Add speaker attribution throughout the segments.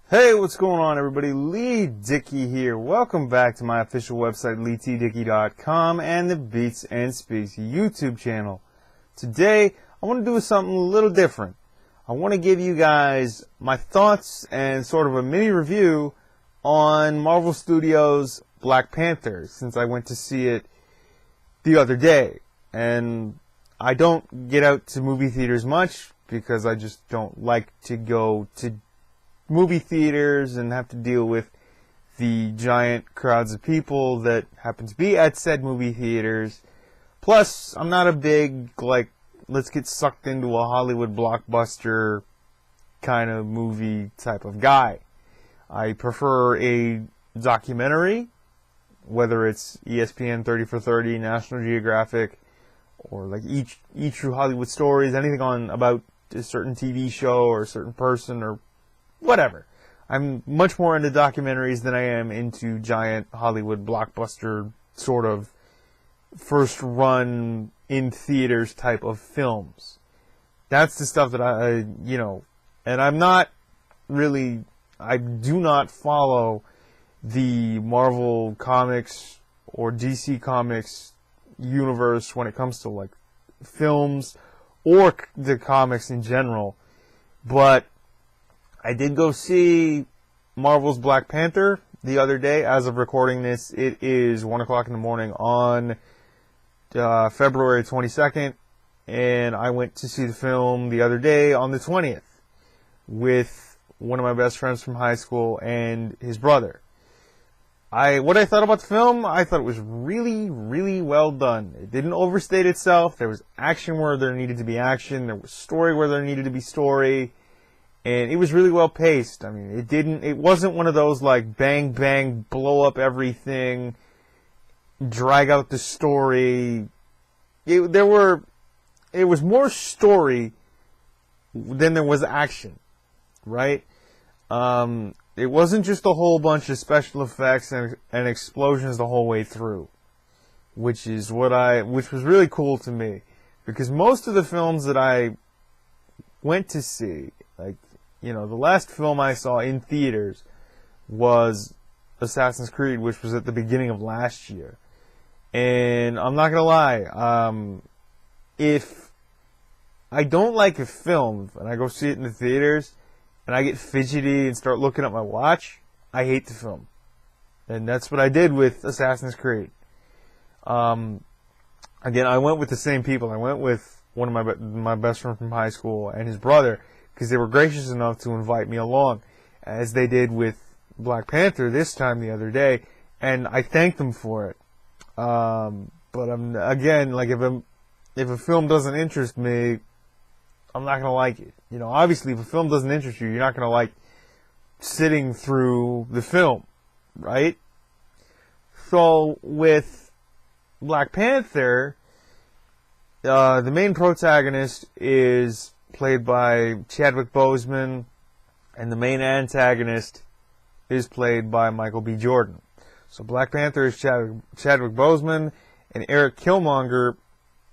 Speaker 1: Hey, what's going on, everybody? Leigh Dickey here. Welcome back to my official website, LeighTDickey.com, and the Beats and Speaks YouTube channel. Today, I want to do something a little different. I want to give you guys my thoughts and sort of a mini review on Marvel Studios Black Panther, since I went to see it the other day. And I don't get out to movie theaters much because I just don't like to go to movie theaters and have to deal with the giant crowds of people that happen to be at said movie theaters. Plus, I'm not a big, let's get sucked into a Hollywood blockbuster kind of movie type of guy. I prefer a documentary, whether it's ESPN 30 for 30, National Geographic, or like each True Hollywood Stories, anything on about a certain TV show or a certain person or whatever. I'm much more into documentaries than I am into giant Hollywood blockbuster sort of first run in theaters type of films. That's the stuff that and I'm not really, I do not follow the Marvel Comics or DC Comics universe when it comes to like films or the comics in general. But I did go see Marvel's Black Panther the other day. As of recording this, it is 1 o'clock in the morning on February 22nd. And I went to see the film the other day on the 20th with one of my best friends from high school and his brother. What I thought about the film, I thought it was really, really well done. It didn't overstate itself. There was action where there needed to be action. There was story where there needed to be story. And it was really well paced. I mean, it wasn't one of those like bang, bang, blow up everything, drag out the story. It was more story than there was action, right? It wasn't just a whole bunch of special effects and explosions the whole way through, which was really cool to me, because most of the films that I went to see, the last film I saw in theaters was Assassin's Creed, which was at the beginning of last year. And I'm not gonna lie, if I don't like a film and I go see it in the theaters and I get fidgety and start looking at my watch, I hate the film. And that's what I did with Assassin's Creed. Again, I went with the same people. I went with one of my best friend from high school and his brother, because they were gracious enough to invite me along, as they did with Black Panther this time the other day, and I thanked them for it. But if a film doesn't interest me, I'm not gonna like it. Obviously, if a film doesn't interest you, you're not gonna like sitting through the film, right? So with Black Panther, the main protagonist is played by Chadwick Boseman, and the main antagonist is played by Michael B. Jordan. So Black Panther is Chadwick Boseman, and Eric Killmonger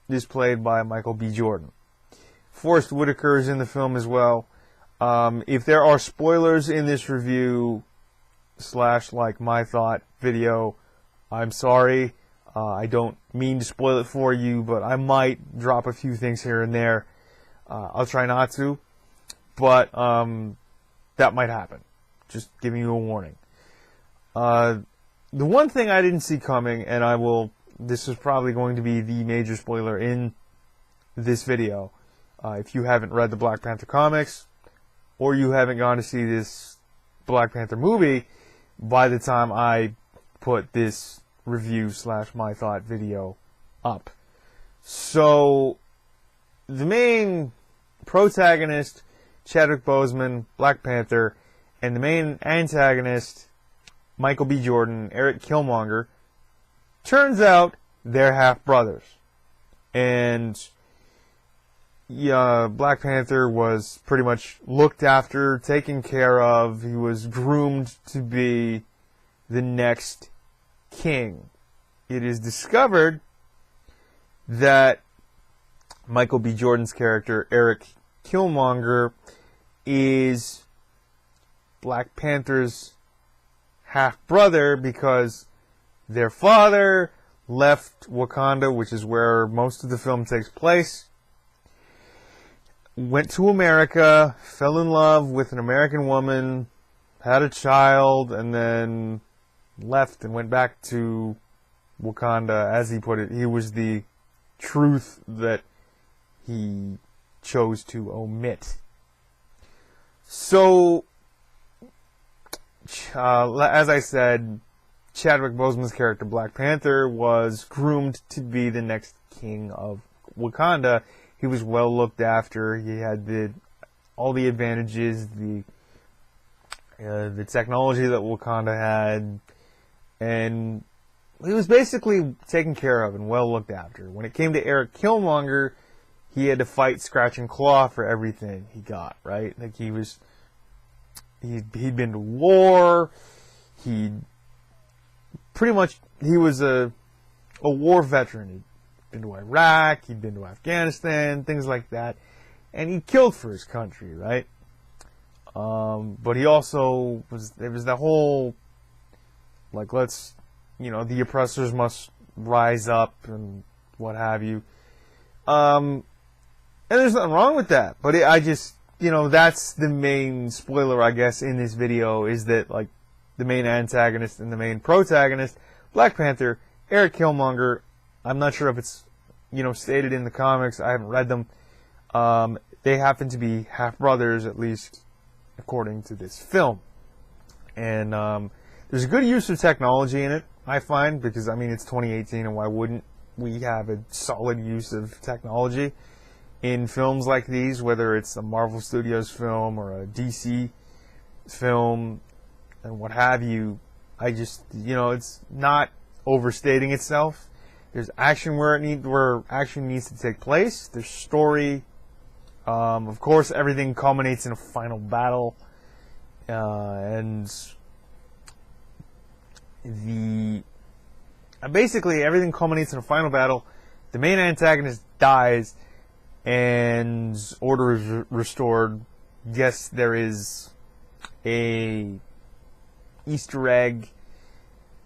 Speaker 1: is played by Michael B. Jordan. Forrest Whitaker is in the film as well. If there are spoilers in this review / my thought video, I'm sorry. I don't mean to spoil it for you, but I might drop a few things here and there. I'll try not to, but that might happen. Just giving you a warning. The one thing I didn't see coming, and this is probably going to be the major spoiler in this video, if you haven't read the Black Panther comics, or you haven't gone to see this Black Panther movie by the time I put this review / my thought video up. So the main protagonist, Chadwick Boseman, Black Panther, and the main antagonist, Michael B. Jordan, Eric Killmonger, turns out they're half brothers. And Black Panther was pretty much looked after, taken care of. He was groomed to be the next king. It is discovered that Michael B. Jordan's character, Eric Killmonger, is Black Panther's half-brother because their father left Wakanda, which is where most of the film takes place, went to America, fell in love with an American woman, had a child, and then left and went back to Wakanda. As he put it, he was the truth that he chose to omit. So, as I said, Chadwick Boseman's character, Black Panther, was groomed to be the next king of Wakanda. He was well looked after. He had all the advantages, the technology that Wakanda had, and he was basically taken care of and well looked after. When it came to Eric Killmonger, he had to fight scratch and claw for everything he got, right? Like he'd been to war. He was a war veteran. He'd been to Iraq, he'd been to Afghanistan, things like that. And he killed for his country, right? But he also there was that whole, like, the oppressors must rise up and what have you. And there's nothing wrong with that. But that's the main spoiler, I guess, in this video, is that, like, the main antagonist and the main protagonist, Black Panther, Eric Killmonger, I'm not sure if it's, stated in the comics. I haven't read them. They happen to be half-brothers, at least according to this film. And there's a good use of technology in it, I find, because, it's 2018, and why wouldn't we have a solid use of technology in films like these, whether it's a Marvel Studios film or a DC film and what have you. It's not overstating itself. There's action where action needs to take place. There's story. Of course, everything culminates in a final battle, and basically everything culminates in a final battle. The main antagonist dies, and order is restored. Yes, there is a Easter egg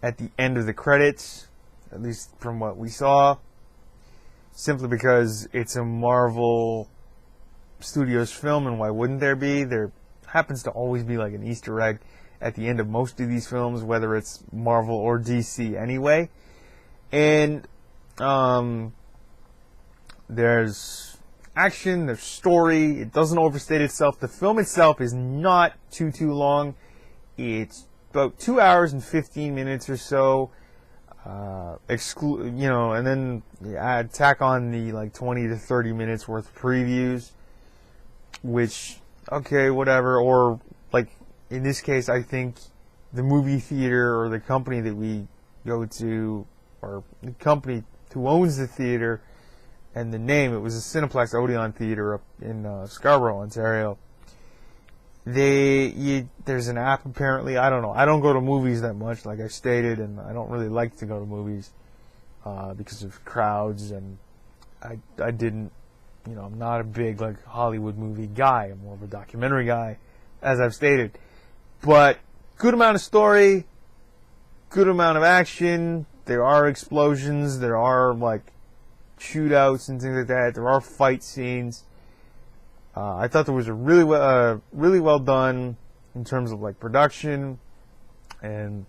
Speaker 1: at the end of the credits, at least from what we saw, simply because it's a Marvel Studios film, and why wouldn't there be? There happens to always be like an Easter egg at the end of most of these films, whether it's Marvel or DC anyway. And there's action, there's story, it doesn't overstate itself. The film itself is not too long. It's about 2 hours and 15 minutes or so. And then tack on the 20 to 30 minutes worth of previews, which, okay, whatever. Or, in this case, I think the movie theater or the company that we go to, or the company who owns the theater, and the name, it was a Cineplex Odeon Theater up in Scarborough, Ontario. There's an app, apparently. I don't know. I don't go to movies that much, like I stated, and I don't really like to go to movies because of crowds, and I didn't, I'm not a big Hollywood movie guy. I'm more of a documentary guy, as I've stated. But good amount of story, good amount of action. There are explosions. There are shootouts and things like that. There are fight scenes. I thought there was a really well done in terms of production and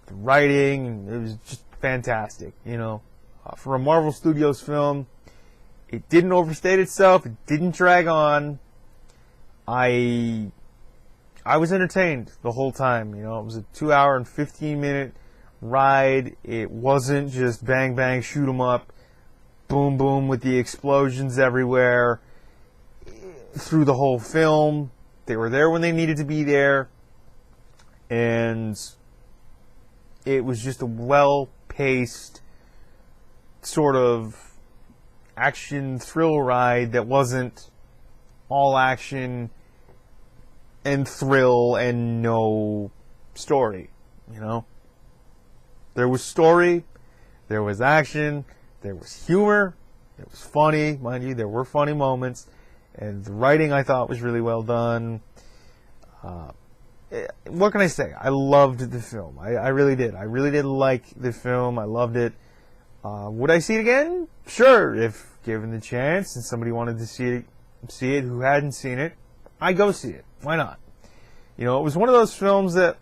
Speaker 1: the writing, and it was just fantastic. For a Marvel Studios film, it didn't overstate itself. It didn't drag on. I was entertained the whole time. It was a 2 hour and 15 minute ride. It wasn't just bang bang shoot 'em up, boom boom with the explosions everywhere. Through the whole film, they were there when they needed to be there, and it was just a well-paced sort of action thrill ride that wasn't all action and thrill and no story. There was story, there was action, there was humor, it was funny, mind you, there were funny moments. And the writing, I thought, was really well done. what can I say? I loved the film. I really did. I really did like the film. I loved it. Would I see it again? Sure, if given the chance and somebody wanted to see it who hadn't seen it, I'd go see it. Why not? You know, it was one of those films that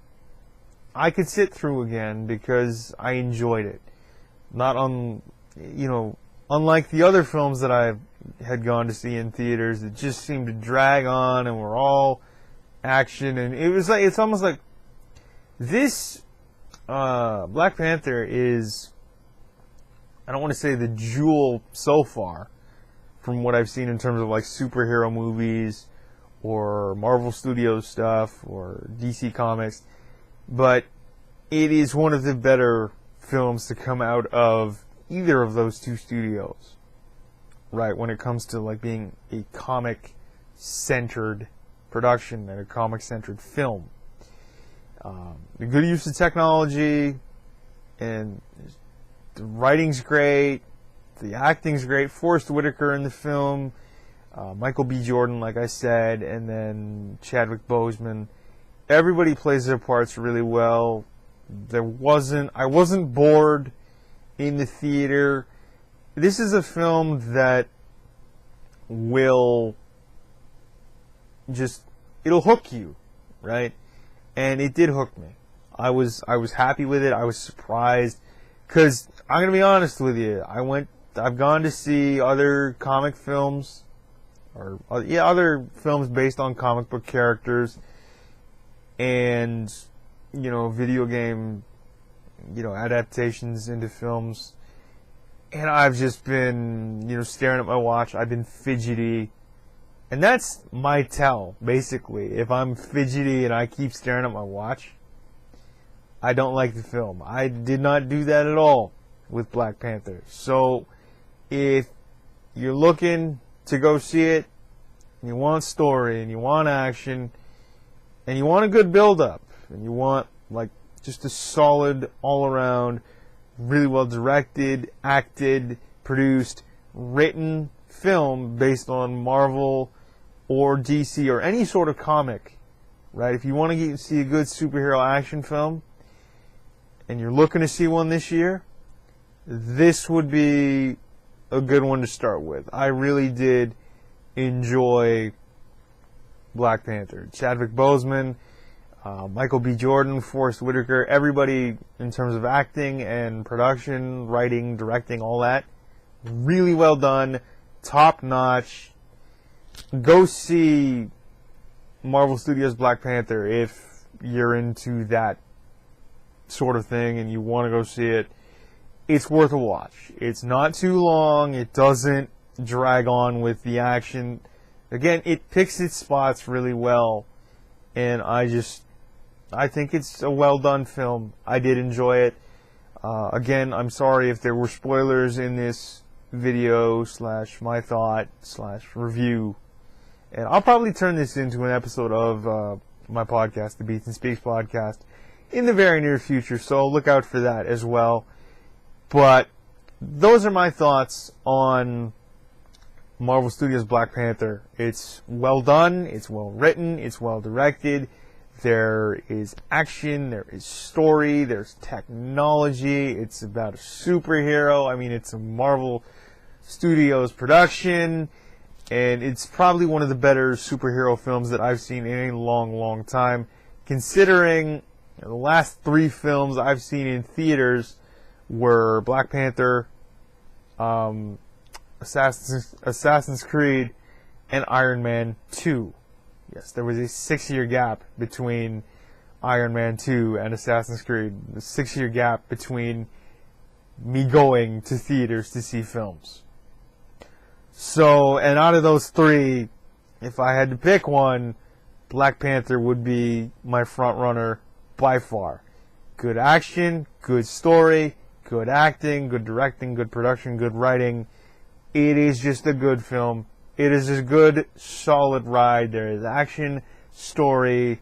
Speaker 1: I could sit through again because I enjoyed it. Unlike the other films that I had gone to see in theaters that just seemed to drag on and were all action, and it's almost like this Black Panther is, I don't want to say the jewel so far from what I've seen in terms of like superhero movies or Marvel Studios stuff or DC Comics, but it is one of the better films to come out of either of those two studios, right, when it comes to like being a comic-centered production and a comic-centered film. The good use of technology, and the writing's great, the acting's great. Forrest Whitaker in the film, Michael B. Jordan, like I said, and then Chadwick Boseman. Everybody plays their parts really well. I wasn't bored in the theater. This is a film that will it'll hook you, right? And it did hook me. I was happy with it. I was surprised, because I'm gonna be honest with you. I've gone to see other comic films, or other films based on comic book characters, and video game adaptations into films, and I've just been staring at my watch. I've been fidgety, and that's my tell, basically. If I'm fidgety and I keep staring at my watch, I don't like the film. I did not do that at all with Black Panther. So if you're looking to go see it, and you want story, and you want action, and you want a good build-up, and you want like just a solid, all-around, really well directed, acted, produced, written film based on Marvel or DC or any sort of comic, right? If you want to see a good superhero action film, and you're looking to see one this year, this would be a good one to start with. I really did enjoy Black Panther. Chadwick Boseman, Michael B. Jordan, Forrest Whitaker, everybody in terms of acting and production, writing, directing, all that, really well done, top notch. Go see Marvel Studios Black Panther if you're into that sort of thing and you want to go see it. It's worth a watch. It's not too long. It doesn't drag on with the action. Again, it picks its spots really well, and I think it's a well done film. I did enjoy it. Again, I'm sorry if there were spoilers in this video / my thought / review, and I'll probably turn this into an episode of my podcast, the Beats and Speaks podcast, in the very near future, so look out for that as well. But those are my thoughts on Marvel Studios Black Panther. It's well done, it's well written, it's well directed. There is action, there is story, there's technology. It's about a superhero. I mean, it's a Marvel Studios production, and it's probably one of the better superhero films that I've seen in a long, long time, considering the last 3 films I've seen in theaters were Black Panther, Assassin's Creed, and Iron Man 2. Yes, there was a 6-year gap between Iron Man 2 and Assassin's Creed. The 6-year gap between me going to theaters to see films. So, and out of those 3, if I had to pick one, Black Panther would be my front runner by far. Good action, good story, good acting, good directing, good production, good writing. It is just a good film. It is a good, solid ride. There is action, story,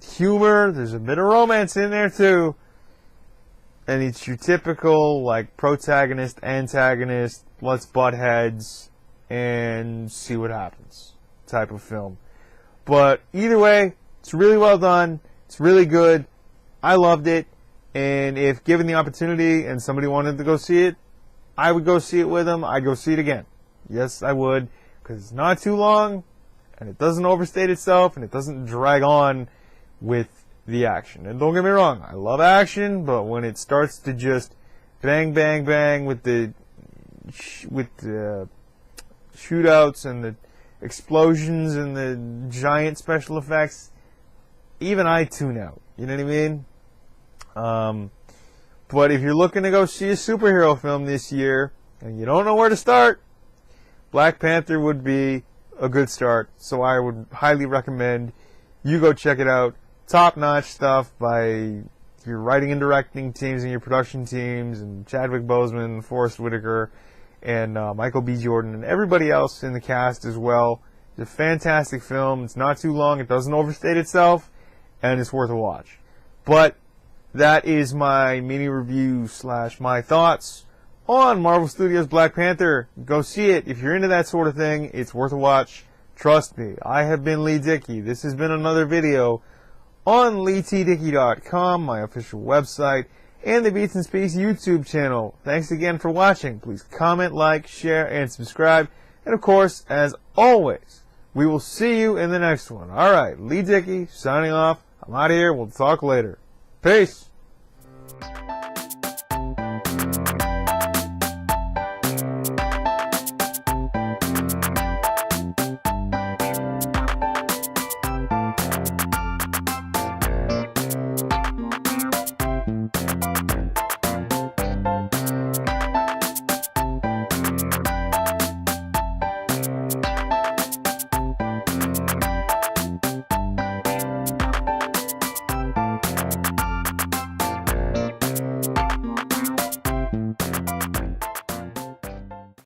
Speaker 1: humor. There's a bit of romance in there too. And it's your typical, like, protagonist, antagonist, let's butt heads and see what happens type of film. But either way, It's really well done. It's really good. I loved it. And if given the opportunity and somebody wanted to go see it, I would go see it with them. I'd go see it again. Yes, I would. Because it's not too long, and it doesn't overstate itself, and it doesn't drag on with the action. And don't get me wrong, I love action, but when it starts to just bang, bang, bang with the shootouts and the explosions and the giant special effects, even I tune out. You know what I mean? But if you're looking to go see a superhero film this year and you don't know where to start, Black Panther would be a good start. So I would highly recommend you go check it out. Top-notch stuff by your writing and directing teams and your production teams, and Chadwick Boseman, Forrest Whitaker, and Michael B. Jordan, and everybody else in the cast as well. It's a fantastic film. It's not too long. It doesn't overstate itself, and it's worth a watch. But that is my mini review / my thoughts on Marvel Studios Black Panther. Go see it. If you're into that sort of thing, it's worth a watch. Trust me. I have been Leigh Dickey. This has been another video on LeightDickey.com, my official website, and the Beats and Speaks YouTube channel. Thanks again for watching. Please comment, like, share, and subscribe. And of course, as always, we will see you in the next one. Alright, Leigh Dickey, signing off. I'm out of here. We'll talk later. Peace.